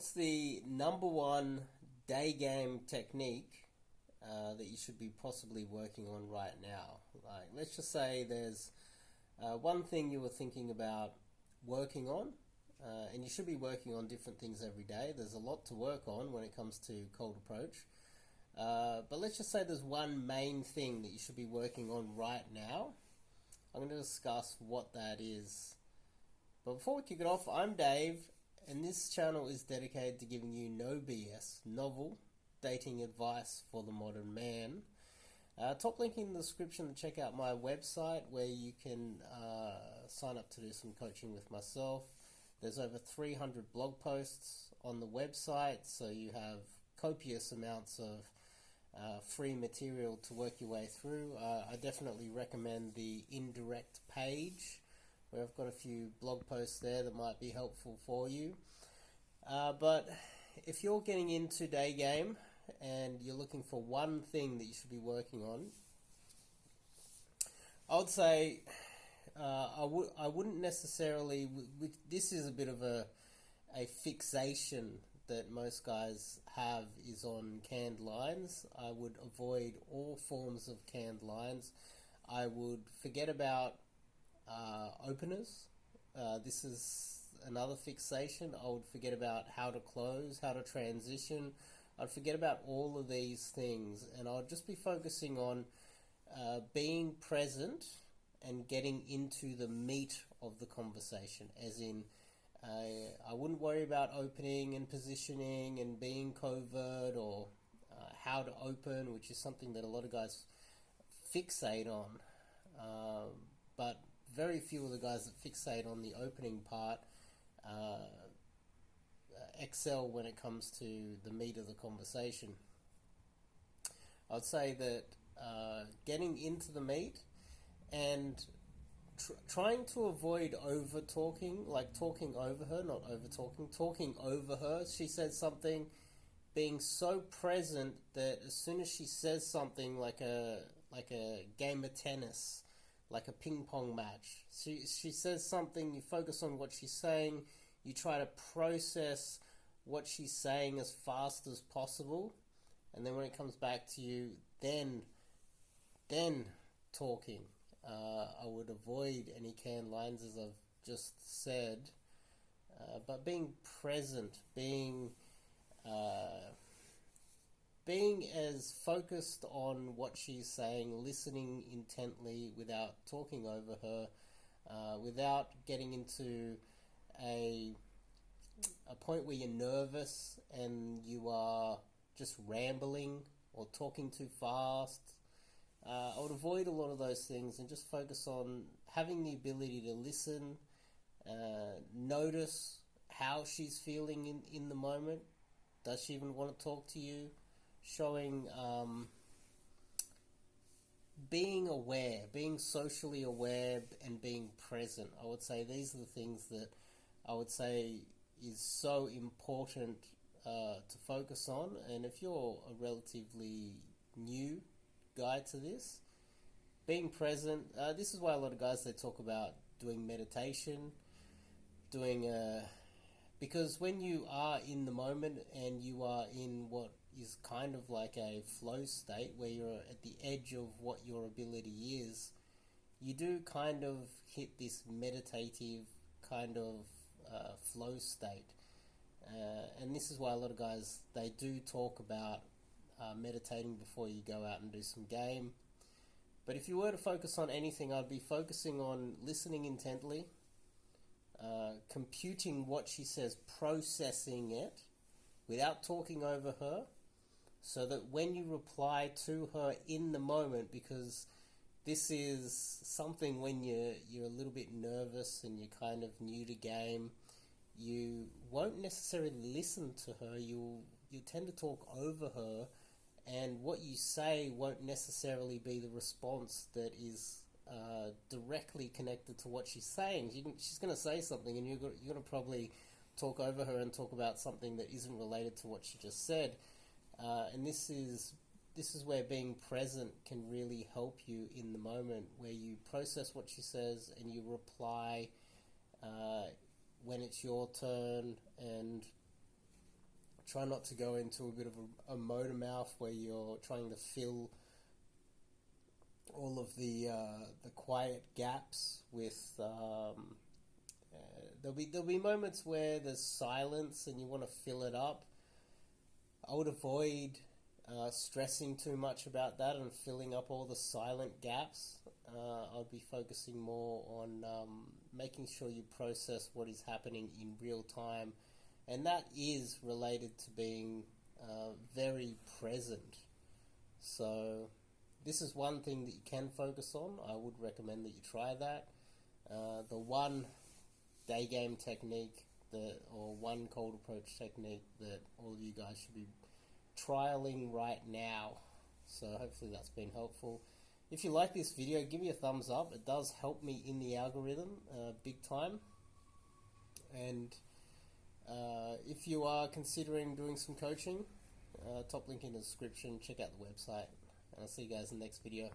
What's the number one day game technique that you should be possibly working on right now? Like, let's just say there's one thing you were thinking about working on, and you should be working on different things every day. There's a lot to work on when it comes to cold approach. But let's just say there's one main thing that you should be working on right now. I'm going to discuss what that is. But before we kick it off, I'm Dave, and this channel is dedicated to giving you no BS, novel dating advice for the modern man. Top link in the description to check out my website where you can sign up to do some coaching with myself. There's over 300 blog posts on the website, so you have copious amounts of free material to work your way through. I definitely recommend the indirect page, where I've got a few blog posts there that might be helpful for you. But if you're getting into Daygame and you're looking for one thing that you should be working on, I would say I wouldn't necessarily. This is a bit of a fixation that most guys have, is on canned lines. I would avoid all forms of canned lines. I would forget about openers. This is another fixation. I would forget about how to close, how to transition. I'd forget about all of these things, and I'd just be focusing on being present and getting into the meat of the conversation, as in I wouldn't worry about opening and positioning and being covert, or how to open, which is something that a lot of guys fixate on. But very few of the guys that fixate on the opening part excel when it comes to the meat of the conversation. I'd say that getting into the meat and trying to avoid over talking, like talking over her, not over talking over her. She says something, being so present that as soon as she says something, like a game of tennis, like a ping pong match, she says something, you focus on what she's saying, you try to process what she's saying as fast as possible, and then when it comes back to you, then talking. I would avoid any canned lines, as I've just said, but being present, being as focused on what she's saying, listening intently without talking over her, without getting into a point where you're nervous and you are just rambling or talking too fast. I would avoid a lot of those things and just focus on having the ability to listen, notice how she's feeling in the moment. Does she even want to talk to you? Showing being aware, being socially aware, and being present. I would say these are the things that I would say is so important to focus on. And if you're a relatively new guy to this, being present, this is why a lot of guys, they talk about doing meditation, because when you are in the moment and you are in what is kind of like a flow state where you're at the edge of what your ability is, you do kind of hit this meditative kind of flow state, and this is why a lot of guys, they do talk about meditating before you go out and do some game. But if you were to focus on anything, I'd be focusing on listening intently, computing what she says, processing it without talking over her, so that when you reply to her in the moment, because this is something when you're a little bit nervous and you're kind of new to game, you won't necessarily listen to her. You tend to talk over her, and what you say won't necessarily be the response that is directly connected to what she's saying. She's going to say something, and you're going to probably talk over her and talk about something that isn't related to what she just said. And this is where being present can really help you in the moment, where you process what she says and you reply when it's your turn, and Try not to go into a bit of a motor mouth where you're trying to fill all of the quiet gaps with. There'll be moments where there's silence and you want to fill it up. I would avoid stressing too much about that and filling up all the silent gaps. I'd be focusing more on making sure you process what is happening in real time, and that is related to being very present. So this is one thing that you can focus on. I would recommend that you try that. The one day game technique or one cold approach technique that all of you guys should be trialing right now. So hopefully that's been helpful. If you like this video, give me a thumbs up. It does help me in the algorithm big time. And if you are considering doing some coaching, top link in the description. Check out the website, and I'll see you guys in the next video.